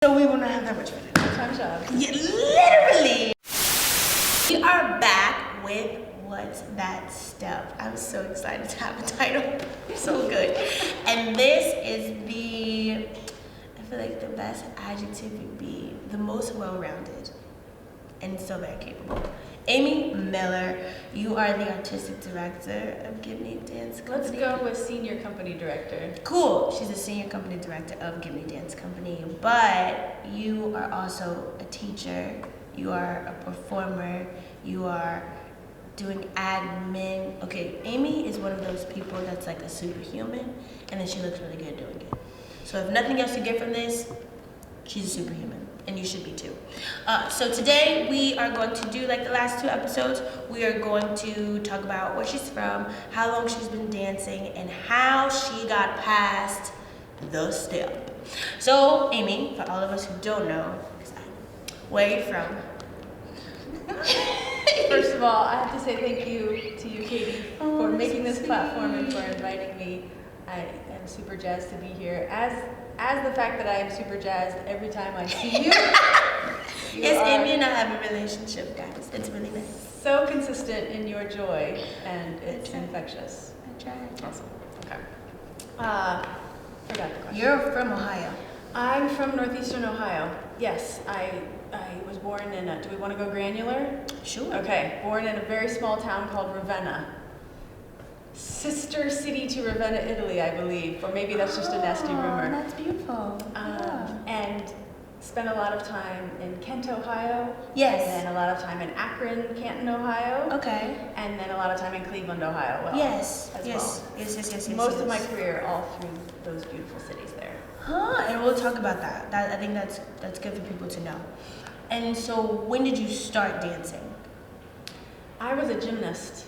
So we will not have that much fun. Time job. Yeah, literally. We are back with What's That Stuff. I'm so excited to have a title. So good. And this is I feel like the best adjective would be the most well-rounded and so very capable. Amy Miller, you are the artistic director of Gibney Dance Company. Let's go with senior company director. Cool. She's a senior company director of Gibney Dance Company, but you are also a teacher, you are a performer, you are doing admin. Okay, Amy is one of those people that's like a superhuman, and then she looks really good doing it. So if nothing else you get from this, she's a superhuman, and you should be too. So today we are going to do like the last two episodes. We are going to talk about where she's from, how long she's been dancing, and how she got past the step. So Amy, for all of us who don't know, where are you from? First of all, I have to say thank you to you, Katie, for making this platform and for inviting me. I am super jazzed to be here. As the fact that I am super jazzed every time I see you. Yes, Amy and I have a relationship, guys. It's really nice. So consistent in your joy, and it's infectious. I tried. Awesome. Okay. Forgot the question. You're from Ohio. I'm from northeastern Ohio. Yes, I was born in do we want to go granular? Sure. Okay, born in a very small town called Ravenna. Sister city to Ravenna, Italy, I believe, or maybe that's just a nasty rumor. That's beautiful. And spent a lot of time in Kent, Ohio. Yes. And then a lot of time in Akron, Canton, Ohio. Okay. And then a lot of time in Cleveland, Ohio. Well, Yes. as Yes. well. Yes. Most of my career all through those beautiful cities there. Huh? And we'll talk about that. I think that's good for people to know. And so, when did you start dancing? I was a gymnast.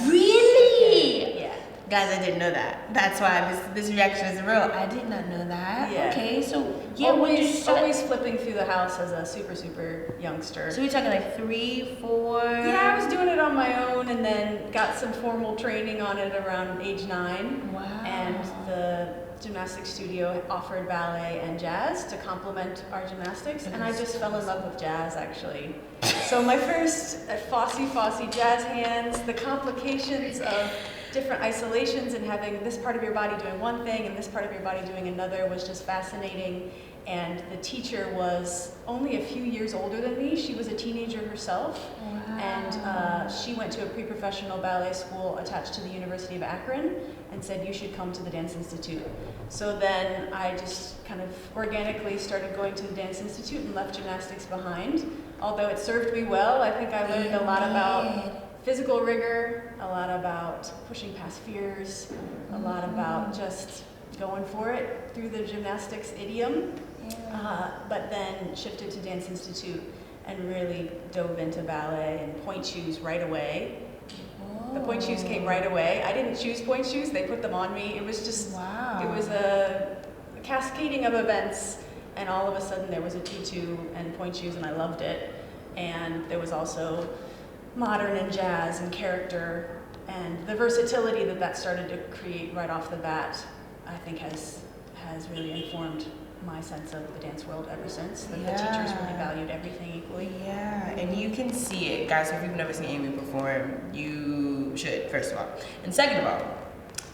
Really? Yeah. Guys, I didn't know that. That's why this reaction is real. I did not know that. Yeah. Okay, so when did you start? Always flipping through the house as a super youngster. So we're talking like 3, 4. Yeah, I was doing it on my own, and then got some formal training on it around age 9. Wow. And the gymnastics studio offered ballet and jazz to complement our gymnastics, and I just fell in love with jazz, actually. So my first Fosse jazz hands, the complications of different isolations and having this part of your body doing one thing and this part of your body doing another was just fascinating. And the teacher was only a few years older than me. She was a teenager herself. Wow. And she went to a pre-professional ballet school attached to the University of Akron and said, you should come to the Dance Institute. So then I just kind of organically started going to the Dance Institute and left gymnastics behind. Although it served me well, I think I learned a lot about physical rigor, a lot about pushing past fears, a lot about just going for it through the gymnastics idiom. But then shifted to Dance Institute and really dove into ballet and point shoes right away. The point shoes came right away. I didn't choose point shoes, they put them on me. It was just, It was a cascading of events, and all of a sudden there was a tutu and point shoes, and I loved it. And there was also modern and jazz and character, and the versatility that started to create right off the bat, I think has really informed my sense of the dance world ever since. The teachers really valued everything equally. Yeah, and you can see it. Guys, if you've never seen Amy perform, you should, first of all. And second of all,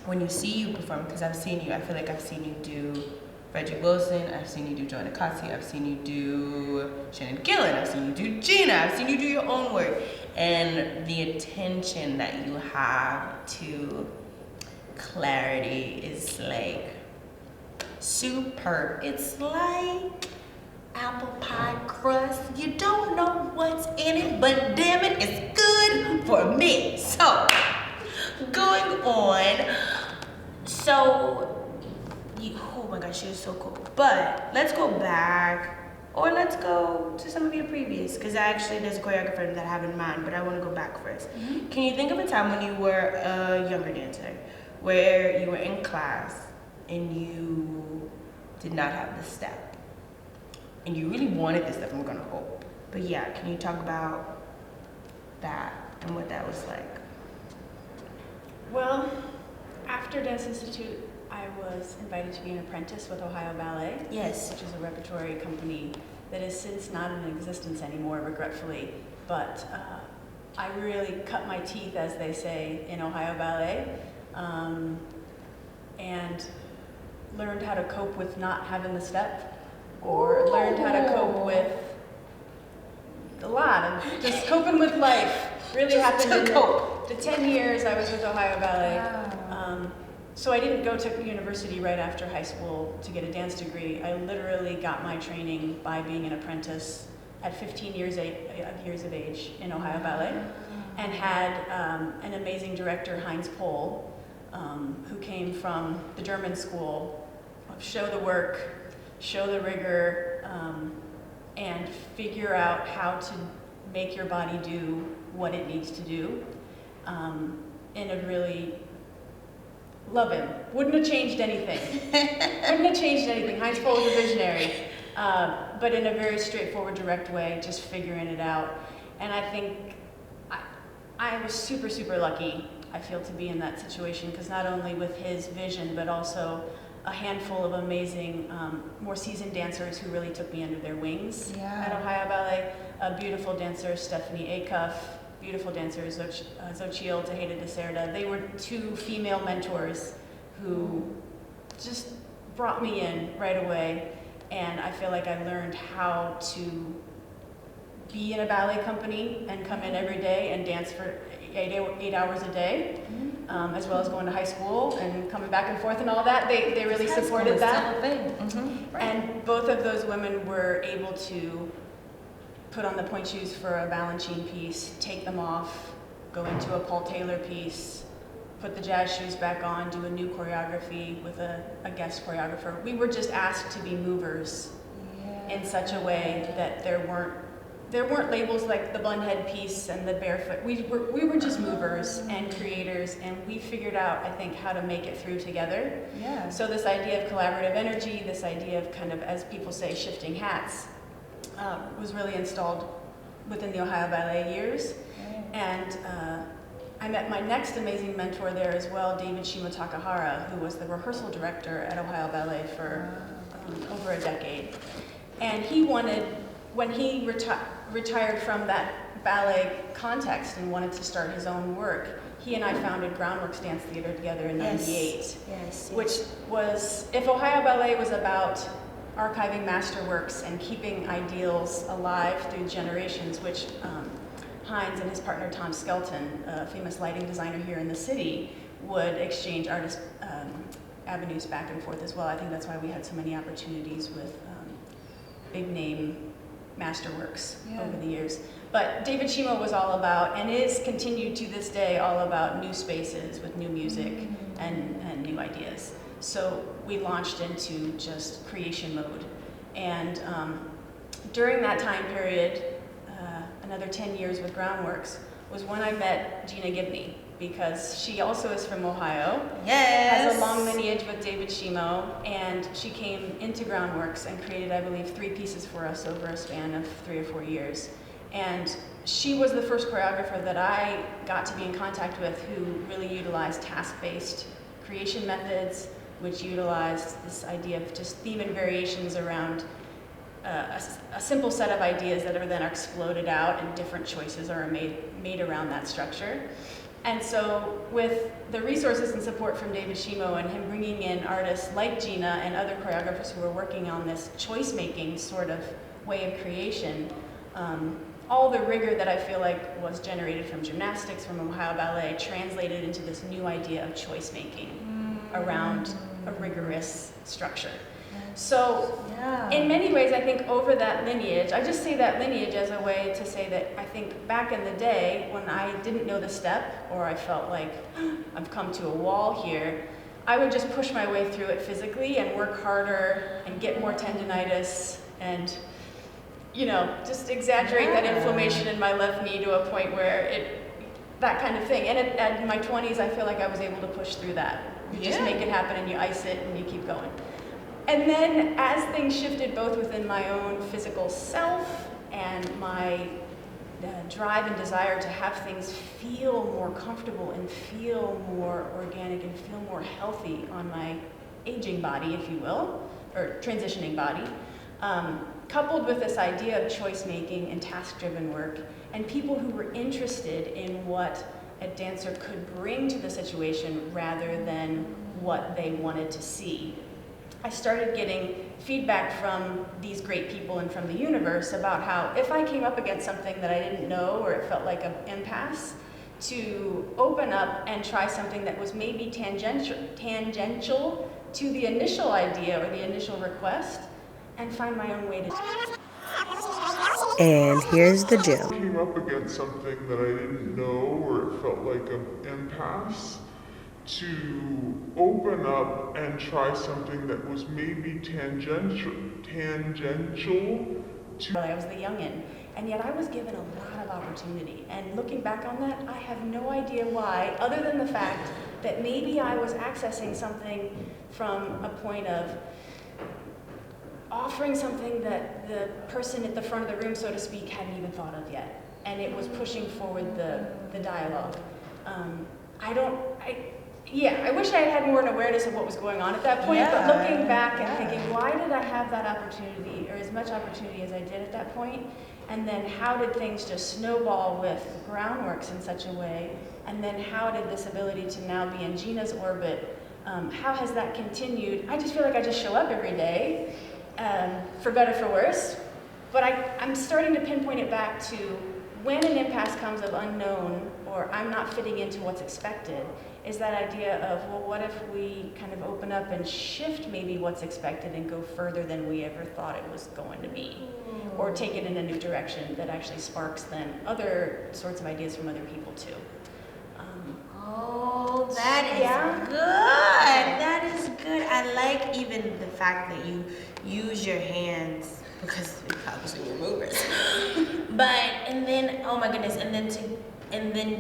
when you see you perform, because I feel like I've seen you do Frederick Wilson, I've seen you do Joanna Cossie, I've seen you do Shannon Gillen, I've seen you do Gina, I've seen you do your own work. And the attention that you have to clarity is like superb. It's like apple pie crust. You don't know what's in it, but damn it, it's good for me. So, going on. Oh my gosh, she was so cool. But let's go back, or let's go to some of your previous, because there's a choreographer that I have in mind, but I want to go back first. Mm-hmm. Can you think of a time when you were a younger dancer, where you were in class and you did not have the step, and you really wanted this step? I'm gonna hope. But yeah, can you talk about that and what that was like? Well, after Dance Institute, I was invited to be an apprentice with Ohio Ballet. Yes. Which is a repertory company that is since not in existence anymore, regretfully. But I really cut my teeth, as they say, in Ohio Ballet, and learned how to cope with not having the step, or learned how to cope with a lot of just coping with life. Really happened in the 10 years I was with Ohio Ballet. Wow. So I didn't go to university right after high school to get a dance degree. I literally got my training by being an apprentice at 15 years of age in Ohio Ballet, and had an amazing director, Heinz Pohl, who came from the German school of show the work, show the rigor, and figure out how to make your body do what it needs to do, in a really, love him. Wouldn't have changed anything. Wouldn't have changed anything. Heinz Pohl was a visionary, but in a very straightforward, direct way, just figuring it out. And I think I was super, super lucky, I feel, to be in that situation, because not only with his vision, but also a handful of amazing, more seasoned dancers who really took me under their wings at Ohio Ballet. A beautiful dancer, Stephanie Acuff, beautiful dancer, Xochitl Tejeda de Cerda. They were two female mentors who just brought me in right away, and I feel like I learned how to be in a ballet company and come in every day and dance for 8 hours a day, as well as going to high school and coming back and forth and all that. They really supported that. Right. And both of those women were able to put on the point shoes for a Balanchine piece, take them off, go into a Paul Taylor piece, put the jazz shoes back on, do a new choreography with a guest choreographer. We were just asked to be movers in such a way that there weren't labels like the bunhead piece and the barefoot. We were just movers and creators, and we figured out, I think, how to make it through together. Yeah. So this idea of collaborative energy, this idea of kind of, as people say, shifting hats, was really installed within the Ohio Ballet years. And I met my next amazing mentor there as well, David Shima Takahara, who was the rehearsal director at Ohio Ballet for over a decade. And he wanted, when he retired from that ballet context and wanted to start his own work, he and I founded Groundworks Dance Theater together in '98, which was, if Ohio Ballet was about archiving masterworks and keeping ideals alive through generations, which Heinz and his partner Tom Skelton, a famous lighting designer here in the city, would exchange artist avenues back and forth as well. I think that's why we had so many opportunities with big name masterworks over the years. But David Shima was all about, and is continued to this day, all about new spaces with new music and new ideas. So we launched into just creation mode. And during that time period, another 10 years with Groundworks, was when I met Gina Gibney, because she also is from Ohio, has a long lineage with David Shimo, and she came into Groundworks and created, I believe, 3 pieces for us over a span of 3 or 4 years. And she was the first choreographer that I got to be in contact with who really utilized task-based creation methods, which utilized this idea of just theme and variations around a simple set of ideas that are then exploded out, and different choices are made around that structure. And so with the resources and support from David Shimo and him bringing in artists like Gina and other choreographers who were working on this choice-making sort of way of creation, all the rigor that I feel like was generated from gymnastics, from Ohio Ballet, translated into this new idea of choice-making around a rigorous structure. So in many ways, I think over that lineage, I just say that lineage as a way to say that I think back in the day when I didn't know the step, or I felt like I've come to a wall here, I would just push my way through it physically and work harder and get more tendinitis and, you know, just exaggerate that inflammation in my left knee to a point where that kind of thing. And at my 20s, I feel like I was able to push through that. You just make it happen and you ice it and you keep going. And then as things shifted both within my own physical self and my drive and desire to have things feel more comfortable and feel more organic and feel more healthy on my aging body, if you will, or transitioning body, coupled with this idea of choice making and task-driven work, and people who were interested in what a dancer could bring to the situation rather than what they wanted to see. I started getting feedback from these great people and from the universe about how if I came up against something that I didn't know or it felt like an impasse, to open up and try something that was maybe tangential to the initial idea or the initial request, and find my own way to. And here's the gem. Came up against something that I didn't know or it felt like an impasse, to open up and try something that was maybe tangential to. I was the youngin', and yet I was given a lot of opportunity. And looking back on that, I have no idea why, other than the fact that maybe I was accessing something from a point of offering something that the person at the front of the room, so to speak, hadn't even thought of yet. And it was pushing forward the dialogue. I wish I had more an awareness of what was going on at that point, but looking back and thinking, why did I have that opportunity, or as much opportunity as I did at that point? And then how did things just snowball with groundworks in such a way? And then how did this ability to now be in Gina's orbit, how has that continued? I just feel like I just show up every day, for better, for worse. But I'm starting to pinpoint it back to when an impasse comes of unknown, or I'm not fitting into what's expected, is that idea of, well, what if we kind of open up and shift maybe what's expected and go further than we ever thought it was going to be? Or take it in a new direction that actually sparks then other sorts of ideas from other people too. Oh, that is good. That is good. I like even the fact that you use your hands, because you're obviously your movers. And then, oh my goodness, and then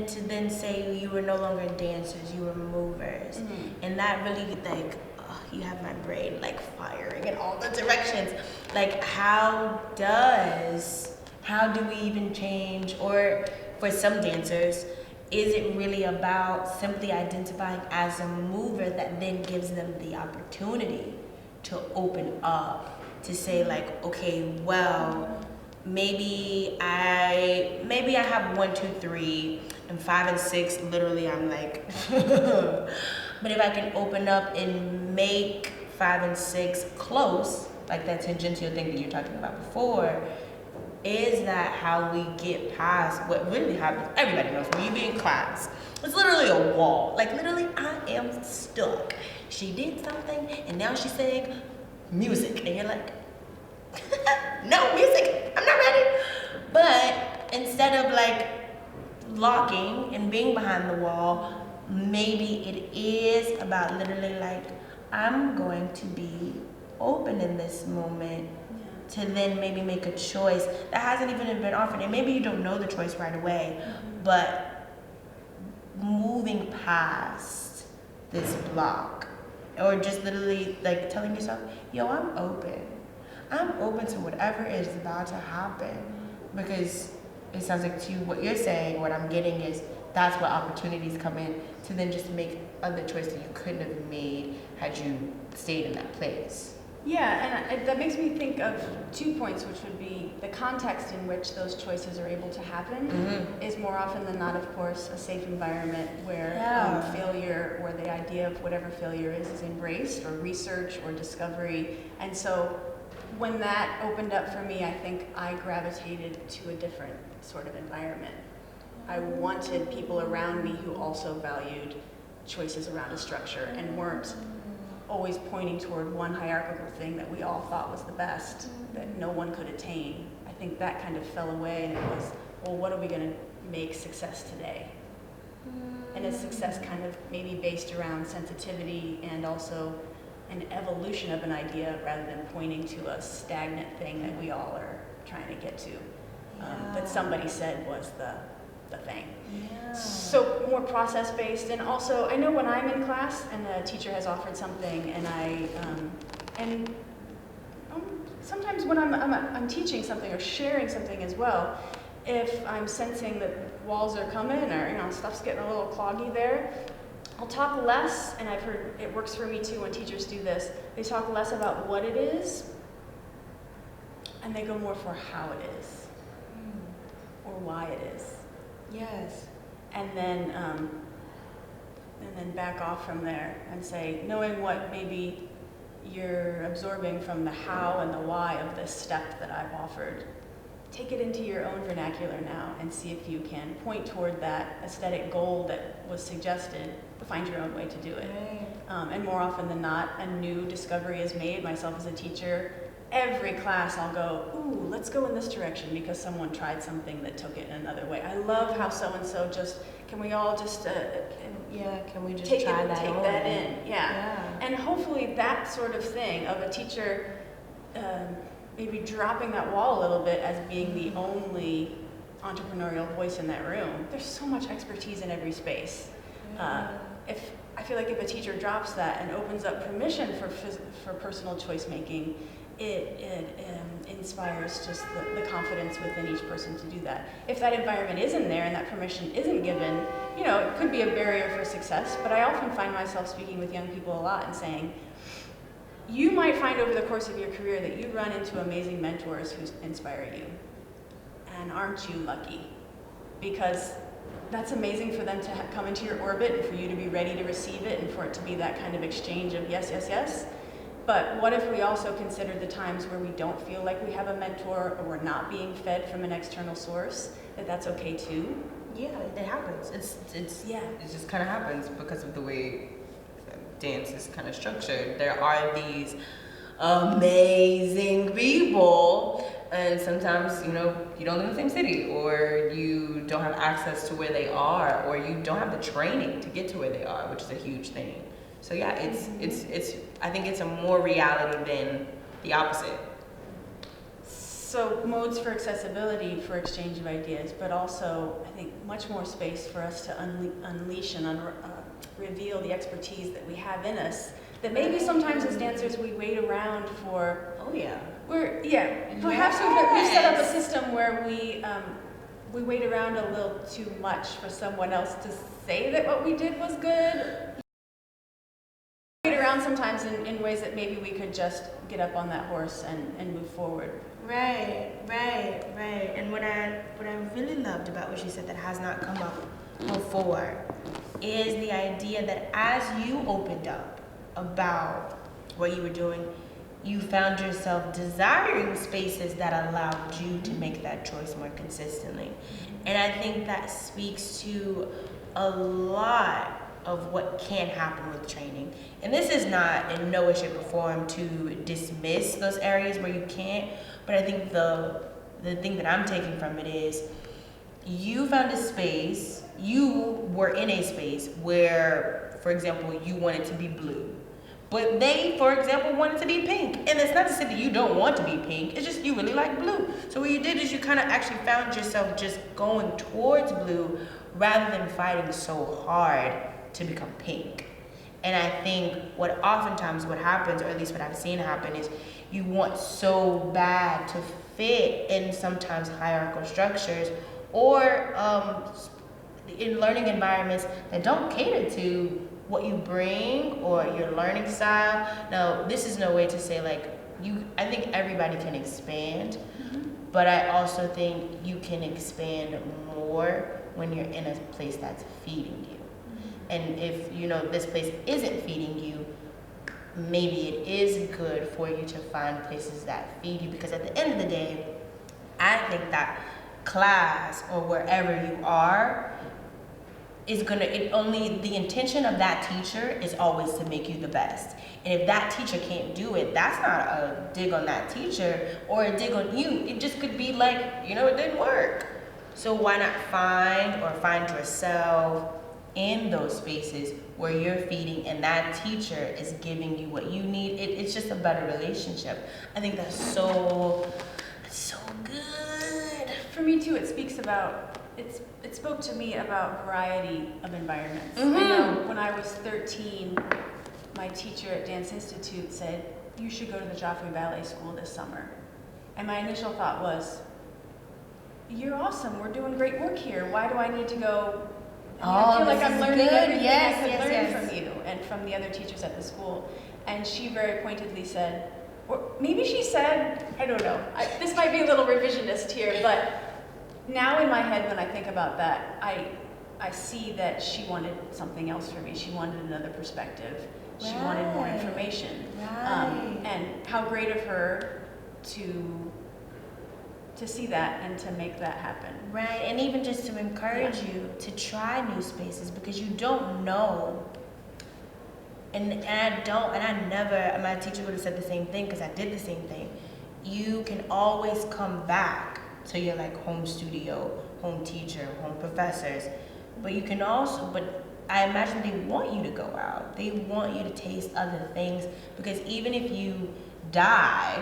to say you were no longer dancers, you were movers. Mm-hmm. And that really, like, you have my brain like firing in all the directions. Like, how do we even change? Or for some dancers, is it really about simply identifying as a mover that then gives them the opportunity to open up, to say like, okay, well, maybe I have 1, 2, 3, and 5 and 6. Literally, I'm like, but if I can open up and make 5 and 6 close, like that tangential thing that you're talking about before, is that how we get past what really happens? Everybody knows when you be in class, it's literally a wall. Like literally, I am stuck. She did something, and now she's saying music, and you're like, no music, I'm not ready. But instead of like locking and being behind the wall, maybe it is about literally like, I'm going to be open in this moment to then maybe make a choice that hasn't even been offered. And maybe you don't know the choice right away, but moving past this block, or just literally like telling yourself, yo, I'm open to whatever is about to happen. Because it sounds like to you, what you're saying, what I'm getting is that's where opportunities come in to then just make other choices that you couldn't have made had you stayed in that place. Yeah, and that makes me think of 2 points, which would be the context in which those choices are able to happen is more often than not, of course, a safe environment where failure, or the idea of whatever failure is embraced, or research or discovery. And so when that opened up for me, I think I gravitated to a different sort of environment. I wanted people around me who also valued choices around a structure and weren't always pointing toward one hierarchical thing that we all thought was the best, that no one could attain. I think that kind of fell away, and it was, well, what are we going to make success today? And is success kind of maybe based around sensitivity and also an evolution of an idea rather than pointing to a stagnant thing that we all are trying to get to, that somebody said was the thing. Yeah. So more process-based, and also I know when I'm in class and the teacher has offered something, and sometimes when I'm teaching something or sharing something as well, if I'm sensing that walls are coming, or stuff's getting a little cloggy there, I'll talk less, and I've heard it works for me too when teachers do this. They talk less about what it is, and they go more for how it is, or why it is. Yes. And then back off from there and say, knowing what maybe you're absorbing from the how and the why of this step that I've offered, take it into your own vernacular now and see if you can point toward that aesthetic goal that was suggested, but find your own way to do it. Right. And more often than not, a new discovery is made. Myself as a teacher, every class I'll go, ooh, let's go in this direction because someone tried something that took it in another way. I love how so-and-so just, can we all just Can we just take try it, that take on? that in? Yeah. And hopefully that sort of thing of a teacher maybe dropping that wall a little bit as being the only entrepreneurial voice in that room. There's so much expertise in every space. If I feel like if a teacher drops that and opens up permission for personal choice making, it inspires just the confidence within each person to do that. If that environment isn't there and that permission isn't given, you know, it could be a barrier for success, but I often find myself speaking with young people a lot and saying, you might find over the course of your career that you run into amazing mentors who inspire you. And aren't you lucky? Because that's amazing for them to come into your orbit and for you to be ready to receive it and for it to be that kind of exchange of yes, yes, yes. But what if we also consider the times where we don't feel like we have a mentor or we're not being fed from an external source, that's okay too? Yeah, it happens. It just kind of happens because of the way dance is kind of structured. There are these amazing people, and sometimes, you know, you don't live in the same city, or you don't have access to where they are, or you don't have the training to get to where they are, which is a huge thing. So yeah, it's I think it's a more reality than the opposite. So modes for accessibility, for exchange of ideas, but also I think much more space for us to unleash and reveal the expertise that we have in us. That maybe sometimes as dancers we wait around for. Oh yeah. Perhaps we've set up a system where we wait around a little too much for someone else to say that what we did was good. We wait around sometimes in ways that maybe we could just get up on that horse and move forward. Right. And what I really loved about what she said that has not come up before is the idea that as you opened up about what you were doing, you found yourself desiring spaces that allowed you to make that choice more consistently. And I think that speaks to a lot of what can happen with training. And this is not in no way, shape, or form to dismiss those areas where you can't, but I think the thing that I'm taking from it is you found a space, you were in a space where, for example, you wanted to be blue. But they, for example, wanted to be pink. And it's not to say that you don't want to be pink, it's just you really like blue. So what you did is you kind of actually found yourself just going towards blue rather than fighting so hard to become pink. And I think what oftentimes what happens, or at least what I've seen happen, is you want so bad to fit in sometimes hierarchical structures or in learning environments that don't cater to what you bring or your learning style. Now, this is no way to say I think everybody can expand, but I also think you can expand more when you're in a place that's feeding you. And if, this place isn't feeding you, maybe it is good for you to find places that feed you, because at the end of the day, I think that class or wherever you are is the intention of that teacher is always to make you the best. And if that teacher can't do it, that's not a dig on that teacher or a dig on you. It just could be like, it didn't work. So why not find yourself in those spaces where you're feeding and that teacher is giving you what you need. It's just a better relationship. I think that's so good. For me too, it spoke to me about variety of environments. Mm-hmm. I know when I was 13, my teacher at Dance Institute said, you should go to the Joffrey Ballet School this summer. And my initial thought was, you're awesome, we're doing great work here. Why do I need to go I feel like this I'm is learning good. everything Yes, I could yes, learn yes. from you and from the other teachers at the school. And she very pointedly said, or maybe she said, I don't know, this might be a little revisionist here, but now in my head when I think about that, I see that she wanted something else for me. She wanted another perspective. She wanted more Right. information. Right. And how great of her to see that and to make that happen. Right, and even just to encourage you to try new spaces because you don't know. And my teacher would have said the same thing because I did the same thing. You can always come back to your like home studio, home teacher, home professors, but you can also, but I imagine they want you to go out. They want you to taste other things because even if you die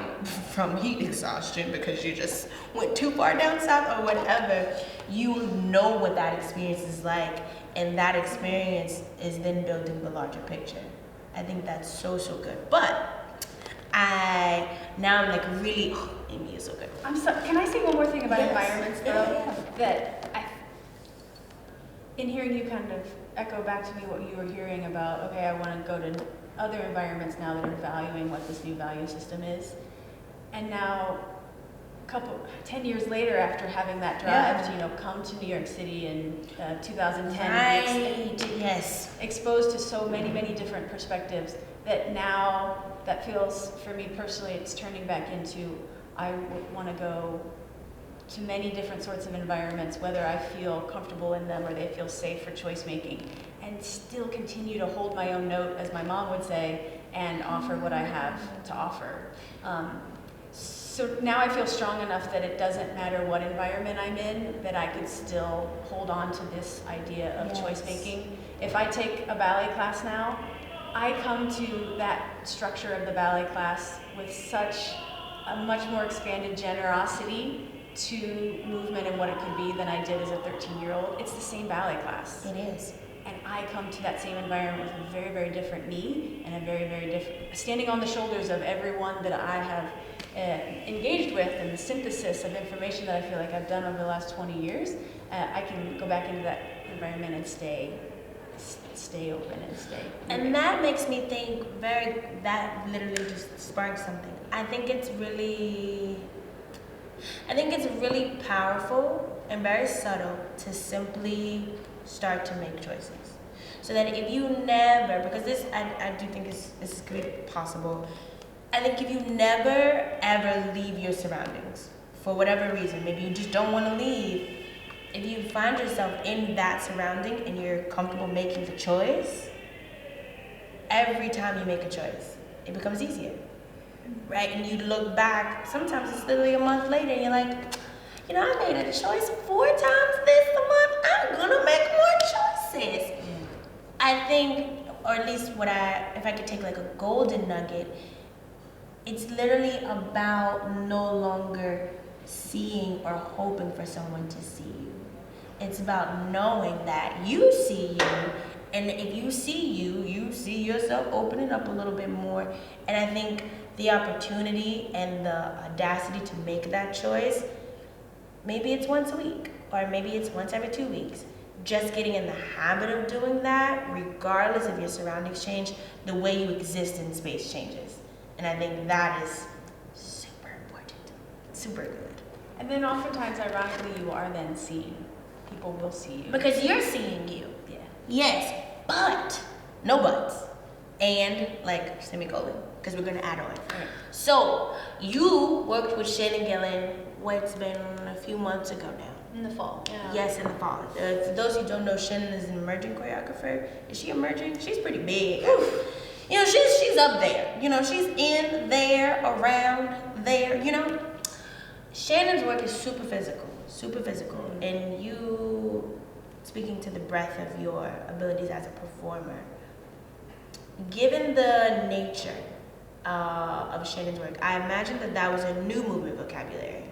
from heat exhaustion because you just went too far down south or whatever, you know what that experience is like, and that experience is then building the larger picture. I think that's so good. But now I'm like really, Amy is so good. Can I say one more thing about Yes. environments though? Yeah. That in hearing you kind of echo back to me what you were hearing about, okay, I want to go to other environments now that are valuing what this new value system is. And now, 10 years later after having that drive to, come to New York City in 2010, Right, yes. exposed to so many different perspectives that now, that feels, for me personally, it's turning back into, I want to go to many different sorts of environments, whether I feel comfortable in them or they feel safe for choice making, and still continue to hold my own note, as my mom would say, and offer what I have to offer. So now I feel strong enough that it doesn't matter what environment I'm in, that I could still hold on to this idea of choice making. If I take a ballet class now, I come to that structure of the ballet class with such a much more expanded generosity to movement and what it could be than I did as a 13-year-old. It's the same ballet class. It is. And I come to that same environment with a very different me and a very different, standing on the shoulders of everyone that I have engaged with, and the synthesis of information that I feel like I've done over the last 20 years, I can go back into that environment and stay open and stay. And that makes me think that literally just sparks something. I think it's really powerful and very subtle to simply start to make choices. So that if you never, because I do think this could be possible, I think if you never ever leave your surroundings, for whatever reason, maybe you just don't want to leave, if you find yourself in that surrounding and you're comfortable making the choice, every time you make a choice, it becomes easier, right? And you look back, sometimes it's literally a month later and you're like, I made a choice 4 times this month, I'm gonna make more choices. I think, or at least if I could take like a golden nugget, it's literally about no longer seeing or hoping for someone to see you. It's about knowing that you see you, and if you see you see yourself opening up a little bit more. And I think the opportunity and the audacity to make that choice, maybe it's once a week, or maybe it's once every 2 weeks. Just getting in the habit of doing that, regardless of your surroundings change, the way you exist in space changes. And I think that is super important, super good. And then oftentimes, ironically, you are then seen. People will see you. Because you're seeing you. Yeah. Yes, but, no buts. And, like, semicolon, because we're going to add on. Right. So, you worked with Shannon Gillen, what's been a few months ago now. In the fall. Yeah. Yes, in the fall. For those who don't know, Shannon is an emergent choreographer. Is she emerging? She's pretty big. She's up there. She's in there, around there. Shannon's work is super physical, and you, speaking to the breadth of your abilities as a performer, given the nature of Shannon's work, I imagine that was a new movement vocabulary.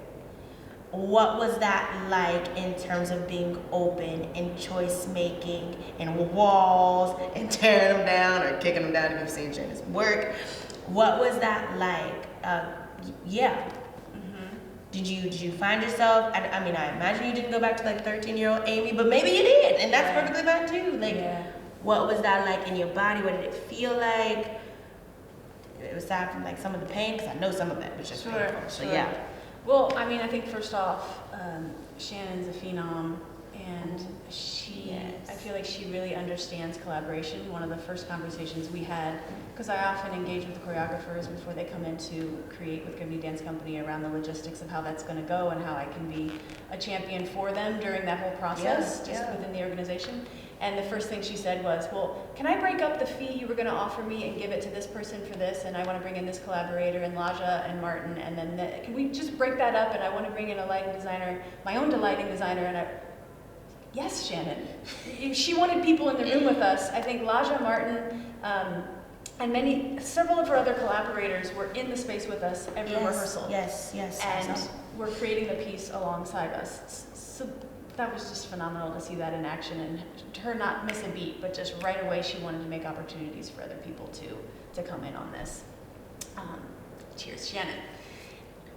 What was that like in terms of being open and choice making and walls and tearing them down or kicking them down if you've seen Shannon's work? What was that like? Did you find yourself, I mean, I imagine you didn't go back to like 13-year-old Amy, but maybe you did, and that's perfectly fine too. Like, what was that like in your body? What did it feel like? Aside from like some of the pain, because I know some of it was just painful. So yeah. Well, I mean, I think first off, Shannon's a phenom, and I feel like she really understands collaboration. One of the first conversations we had, because I often engage with the choreographers before they come in to create with Gibney Dance Company around the logistics of how that's going to go and how I can be a champion for them during that whole process, within the organization. And the first thing she said was, well, can I break up the fee you were going to offer me and give it to this person for this, and I want to bring in this collaborator, and Laja and Martin, and then can we just break that up, and I want to bring in a lighting designer, my own lighting designer, and yes, Shannon. She wanted people in the room with us. I think Laja, Martin, and several of her other collaborators were in the space with us every rehearsal. Yes. And we're creating the piece alongside us. So that was just phenomenal to see that in action, and her not miss a beat, but just right away she wanted to make opportunities for other people to come in on this. Cheers, Shannon.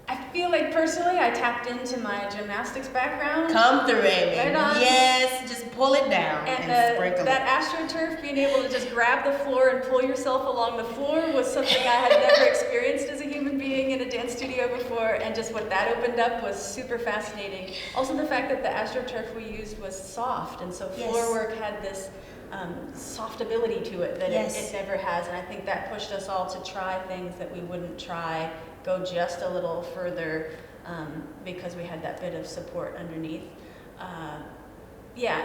I feel like personally I tapped into my gymnastics background. Come through, Amy. Right on. Yes, just pull it down and sprinkle that it. AstroTurf, being able to just grab the floor and pull yourself along the floor was something I had never experienced as a human being in a dance studio before, and just what that opened up was super fascinating. Also the fact that the AstroTurf we used was soft, and so floor work had this soft ability to it that it never has, and I think that pushed us all to try things that we wouldn't try, go just a little further, because we had that bit of support underneath.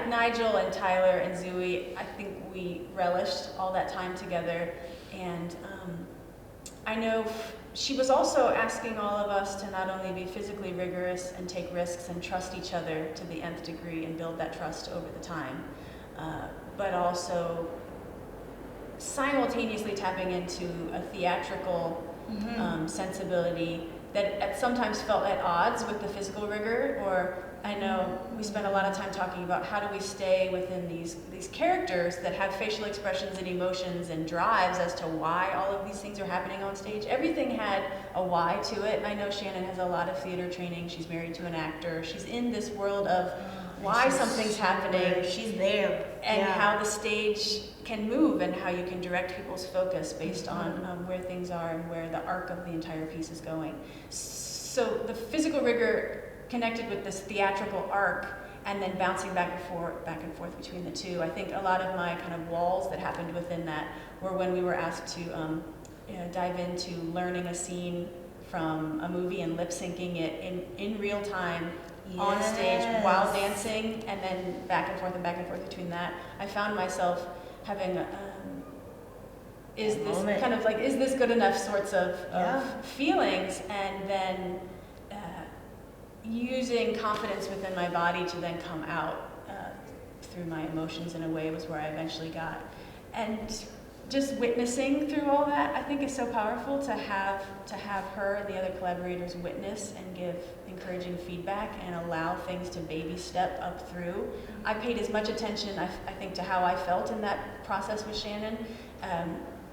Nigel and Tyler and Zooey, I think we relished all that time together, and I know she was also asking all of us to not only be physically rigorous and take risks and trust each other to the nth degree and build that trust over the time, but also simultaneously tapping into a theatrical sensibility that at sometimes felt at odds with the physical rigor. Or I know we spent a lot of time talking about how do we stay within these characters that have facial expressions and emotions and drives as to why all of these things are happening on stage. Everything had a why to it. I know Shannon has a lot of theater training. She's married to an actor. She's in this world of why something's happening. She's there. And how the stage can move and how you can direct people's focus based on where things are and where the arc of the entire piece is going. So the physical rigor connected with this theatrical arc and then bouncing back and forth between the two. I think a lot of my kind of walls that happened within that were when we were asked to dive into learning a scene from a movie and lip syncing it in real time on stage while dancing, and then back and forth between that. I found myself having is this good enough sorts of feelings, and then using confidence within my body to then come out through my emotions in a way was where I eventually got. And just witnessing through all that, I think is so powerful to have her and the other collaborators witness and give encouraging feedback and allow things to baby step up through. I paid as much attention, I think, to how I felt in that process with Shannon.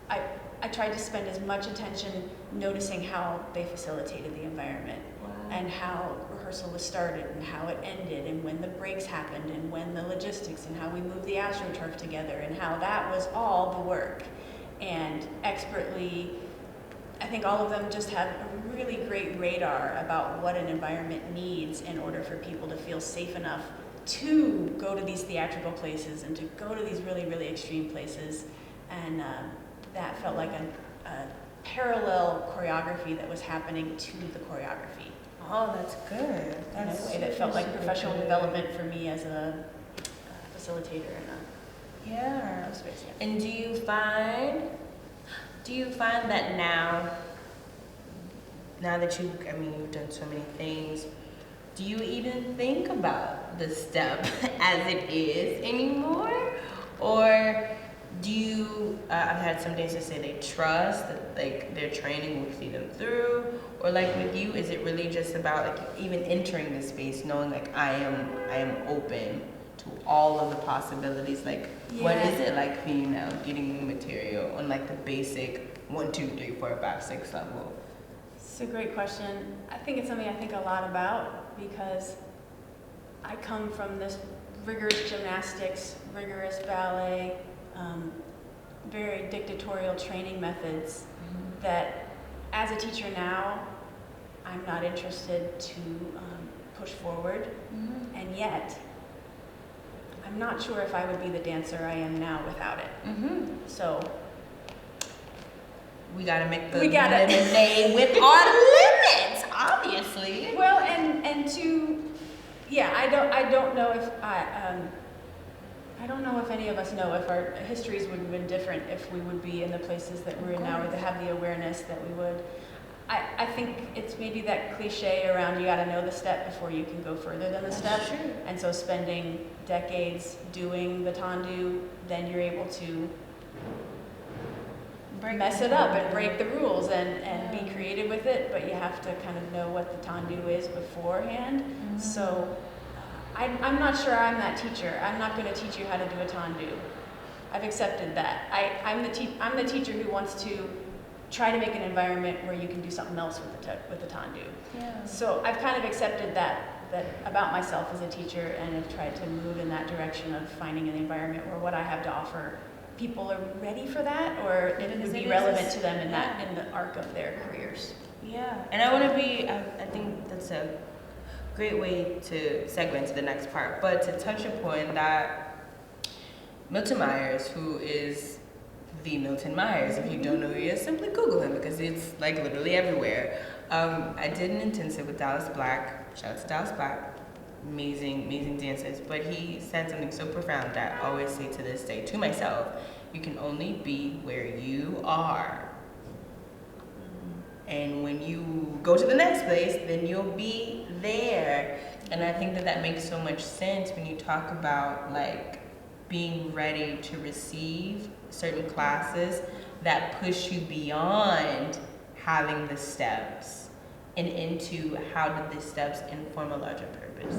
I tried to spend as much attention noticing how they facilitated the environment and how rehearsal was started and how it ended and when the breaks happened and when the logistics and how we moved the AstroTurf together and how that was all the work. And expertly, I think all of them just have a really great radar about what an environment needs in order for people to feel safe enough to go to these theatrical places and to go to these really, really extreme places. And that felt like a parallel choreography that was happening to the choreography. Oh, that's good. That's in a way that felt like professional development for me as a facilitator in a space. Yeah. And do you find that now that you've done so many things, do you even think about the step as it is anymore? Or do you, I've had some dancers say they trust that like their training will see them through, or like with you, is it really just about like even entering the space, knowing like I am open to all of the possibilities? Like what is it like for you now getting new material on like the basic 1, 2, 3, 4, 5, 6 level? It's a great question. I think it's something I think a lot about because I come from this rigorous gymnastics, rigorous ballet, very dictatorial training methods that as a teacher now, I'm not interested to push forward. And yet, I'm not sure if I would be the dancer I am now without it. So we gotta make the We gotta- lemonade with our limits, obviously. well, and to, yeah, I don't know if I don't know if any of us know if our histories would have been different if we would be in the places that we're in now, or to have the awareness that we would. I think it's maybe that cliche around you got to know the step before you can go further than the step. True. And so spending decades doing the tendu, then you're able to mess it up and break the rules and be creative with it, but you have to kind of know what the tendu is beforehand. So I'm not sure I'm that teacher. I'm not going to teach you how to do a tendu. I've accepted that. I'm the teacher who wants to try to make an environment where you can do something else with the tendu. Yeah. So I've kind of accepted that about myself as a teacher, and have tried to move in that direction of finding an environment where what I have to offer, people are ready for that, or it would be relevant to them in the arc of their careers. Yeah. And I want to be, I think that's a great way to segue into the next part, but to touch upon that Milton Meyers, who is the Milton Meyers, if you don't know who he is, simply Google him because it's like literally everywhere. I did an intensive with Dallas Black, shout out to Dallas Black, amazing dancers, but he said something so profound that I always say to this day to myself, you can only be where you are. And when you go to the next place, then you'll be there. And I think that makes so much sense when you talk about like being ready to receive certain classes that push you beyond having the steps and into how did the steps inform a larger purpose.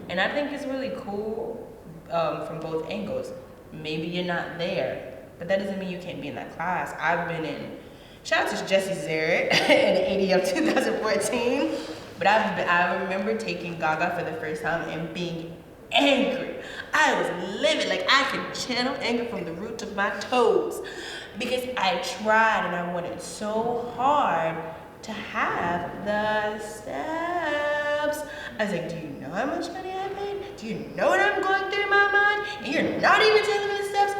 And I think it's really cool from both angles. Maybe you're not there, but that doesn't mean you can't be in that class. I've been in, shout out to Jesse Zarrett in the 80 of 2014, but I remember taking Gaga for the first time and being angry. I was livid, like I could channel anger from the roots of my toes because I tried and I wanted so hard to have the steps. I was like, do you know how much money I paid? Do you know what I'm going through in my mind? And you're not even telling me the steps.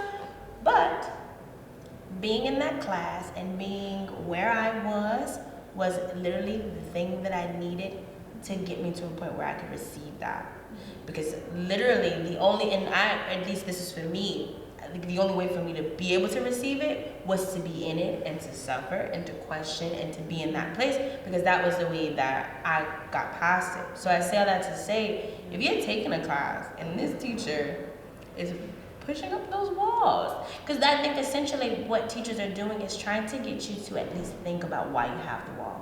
But being in that class and being where I was literally the thing that I needed to get me to a point where I could receive that. Because literally at least this is for me, I think the only way for me to be able to receive it was to be in it and to suffer and to question and to be in that place, because that was the way that I got past it. So I say all that to say, if you're taking a class and this teacher is pushing up those walls, because I think essentially what teachers are doing is trying to get you to at least think about why you have the wall.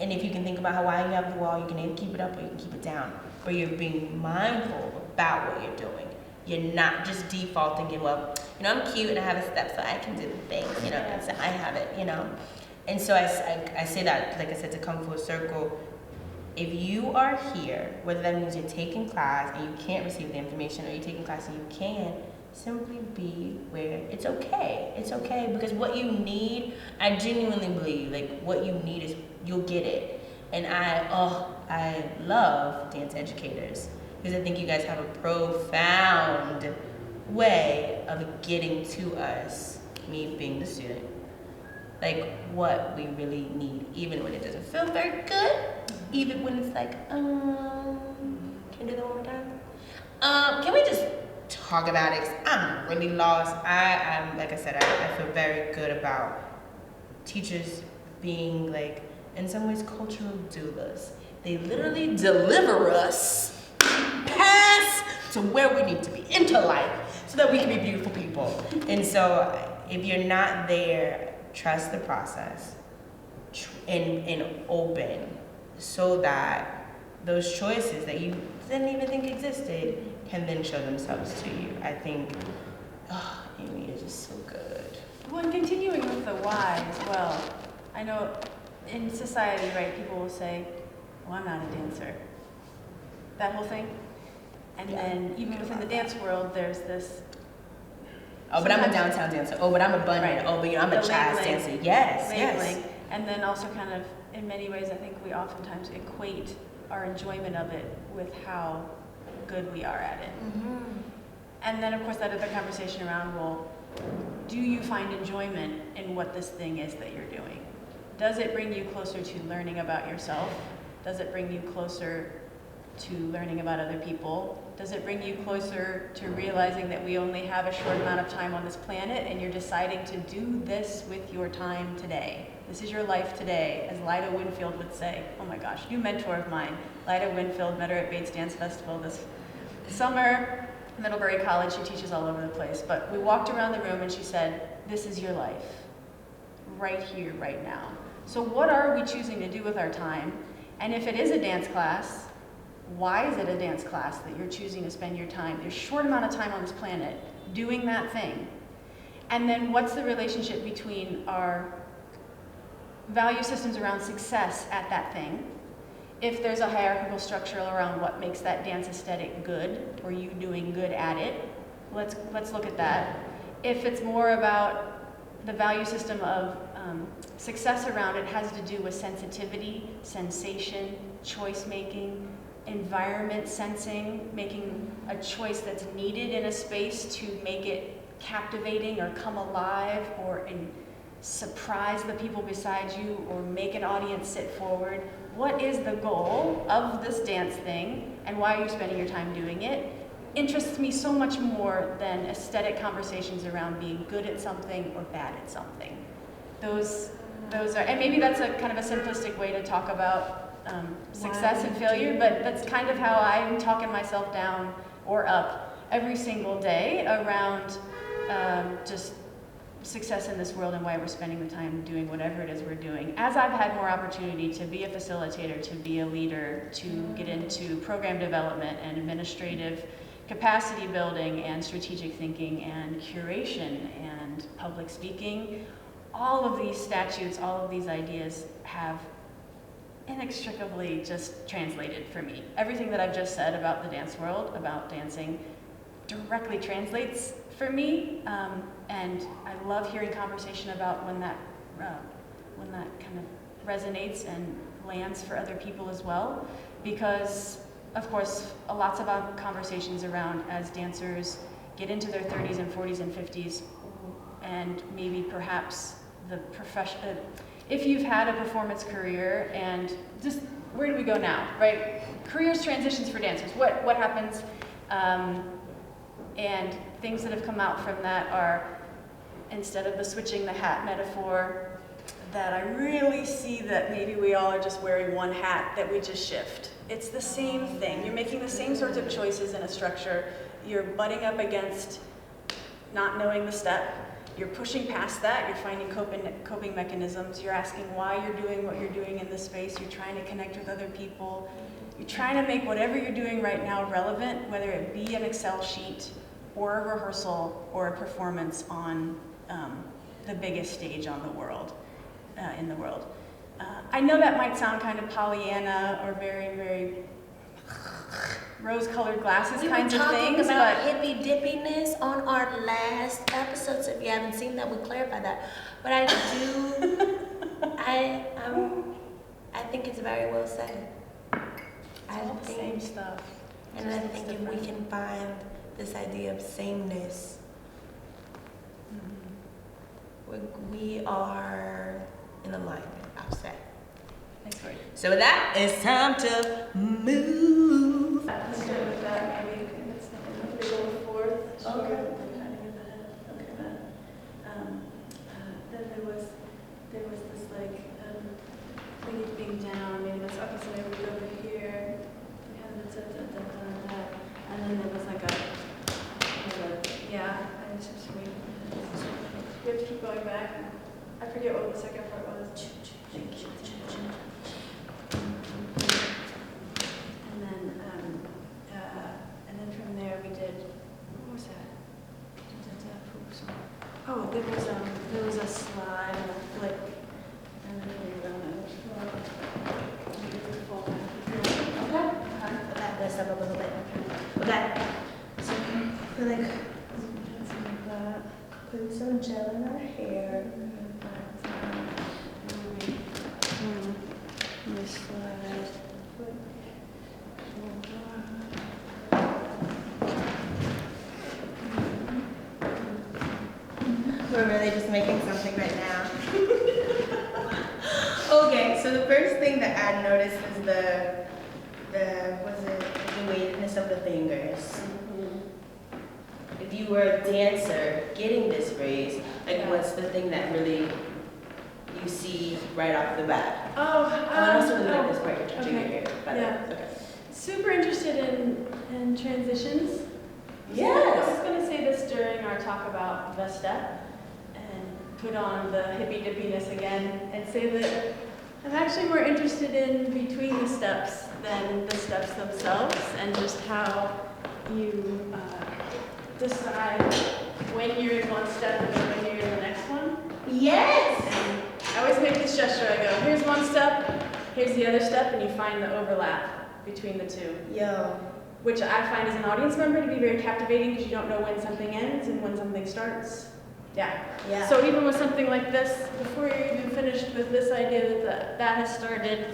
And if you can think about why you have the wall, you can either keep it up or you can keep it down. But you're being mindful about what you're doing. You're not just defaulting in, well, I'm cute and I have a step, so I can do the thing, and so I have it, And so I say that, like I said, to come full circle. If you are here, whether that means you're taking class and you can't receive the information, or you're taking class and you can, simply be where it's okay. It's okay, because what you need, I genuinely believe, like what you need is you'll get it. And I love dance educators because I think you guys have a profound way of getting to us, me being the student, like what we really need, even when it doesn't feel very good, even when it's like, can you do that one more time? Can we just talk about it? 'Cause I'm really lost. I'm like I said, I feel very good about teachers being like, in some ways, cultural doulas. They literally deliver us past to where we need to be into life so that we can be beautiful people. And so if you're not there, trust the process and open so that those choices that you didn't even think existed can then show themselves to you. I think, Amy, you're just so good. Well, and continuing with the why as well. I know in society, right, people will say, well, I'm not a dancer. That whole thing. And then even within the dance world, there's this. Oh, but I'm a downtown dancer. Oh, but I'm a bunny. Right. Oh, but I'm a The jazz labeling. dancer. Yes, Labeling. yes. And then also kind of, in many ways, I think we oftentimes equate our enjoyment of it with how good we are at it. And then, of course, that other conversation around, well, do you find enjoyment in what this thing is that you're doing? Does it bring you closer to learning about yourself? Does it bring you closer to learning about other people? Does it bring you closer to realizing that we only have a short amount of time on this planet and you're deciding to do this with your time today? This is your life today, as Lida Winfield would say. Oh my gosh, new mentor of mine, Lida Winfield, met her at Bates Dance Festival this summer, Middlebury College. She teaches all over the place. But we walked around the room and she said, this is your life, right here, right now. So what are we choosing to do with our time? And if it is a dance class, why is it a dance class that you're choosing to spend your time, your short amount of time on this planet, doing that thing? And then what's the relationship between our value systems around success at that thing? If there's a hierarchical structure around what makes that dance aesthetic good, or you doing good at it, let's look at that. If it's more about the value system of success around it has to do with sensitivity, sensation, choice making, environment sensing, making a choice that's needed in a space to make it captivating or come alive or surprise the people beside you or make an audience sit forward. What is the goal of this dance thing and why are you spending your time doing it? Interests me so much more than aesthetic conversations around being good at something or bad at something. Those are, and maybe that's a kind of a simplistic way to talk about success and failure, but that's kind of how I'm talking myself down or up every single day around just success in this world and why we're spending the time doing whatever it is we're doing. As I've had more opportunity to be a facilitator, to be a leader, to get into program development and administrative capacity building and strategic thinking and curation and public speaking, all of these statutes, all of these ideas have inextricably just translated for me. Everything that I've just said about the dance world, about dancing, directly translates for me, and I love hearing conversation about when that kind of resonates and lands for other people as well, because of course lots of conversations around as dancers get into their 30s and 40s and 50s, and maybe perhaps the profession. If you've had a performance career and just where do we go now, right? Careers transitions for dancers. What happens? And things that have come out from that are, instead of the switching the hat metaphor, that I really see that maybe we all are just wearing one hat that we just shift. It's the same thing. You're making the same sorts of choices in a structure. You're butting up against not knowing the step. You're pushing past that. You're finding coping mechanisms. You're asking why you're doing what you're doing in this space. You're trying to connect with other people. You're trying to make whatever you're doing right now relevant, whether it be an Excel sheet or a rehearsal or a performance on the biggest stage on the world, in the world. I know that might sound kind of Pollyanna or very, very rose-colored glasses kinds of things, we were talking about but hippy dippiness on our last episode, so if you haven't seen that, we clarified that. But I do, I think it's very well said. it's all the same stuff. And I think if we can find this idea of sameness, we are in alignment, I'll say. Thanks, Lord. So with that, it's time to move. Let's go with that. Maybe let's go forth. Sure. Okay. Then there was this like thingy being down. Maybe that's okay. So maybe we go over here. We have that. And then there was like a yeah. I just have to wait. We have to keep going back. I forget what the second part was. And then from there we did. What was that? Oh, there was a slide and a flick, and then we were on this stuff up a little bit. Okay. So we're like put some gel in our hair. We're really just making something right now. Okay, so the first thing that I noticed is the weightedness of the fingers. If you were a dancer getting this raise, like what's the thing that really you see right off the bat? I also really like this part you're touching your hair. Okay. Super interested in transitions. Yes. I was going to say this during our talk about the step and put on the hippy dippiness again and say that I'm actually more interested in between the steps than the steps themselves and just how you decide when you're in one step and when you're in the next one. Yes. And I always make this gesture. I go, here's one step, here's the other step, and you find the overlap between the two. Yo. Which I find as an audience member to be very captivating because you don't know when something ends and when something starts. Yeah. So even with something like this, before you're even finished with this idea that has started,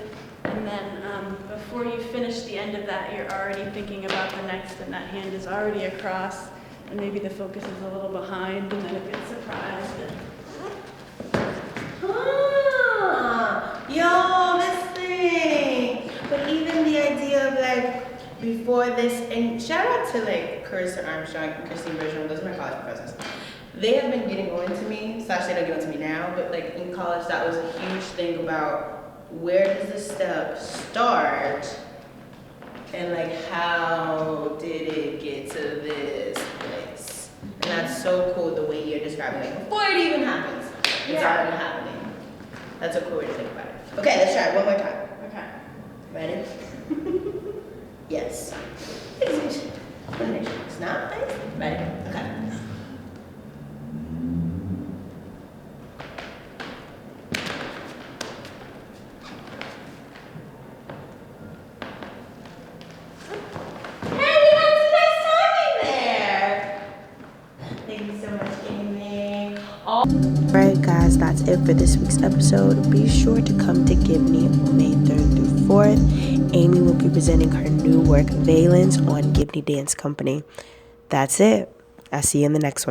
and then before you finish the end of that, you're already thinking about the next, and that hand is already across, and maybe the focus is a little behind, and then it gets surprised. Yo, this thing. But even the idea of like before this, and shout out to like Carissa Armstrong and Christine Bergeron, those are my college professors. They have been getting on to me, / they don't get on to me now, but like in college that was a huge thing about where does the step start and like how did it get to this place? And that's so cool the way you're describing it. Before it even happens, it's already happening. That's a cool way to think about it. Okay, let's try it one more time. Okay. Ready? Yes. Finish. Snap. Ready? Okay. Alright guys, that's it for this week's episode. Be sure to come to Gibney May 3rd through 4th. Amy will be presenting her new work, Valence, on Gibney Dance Company. That's it. I'll see you in the next one.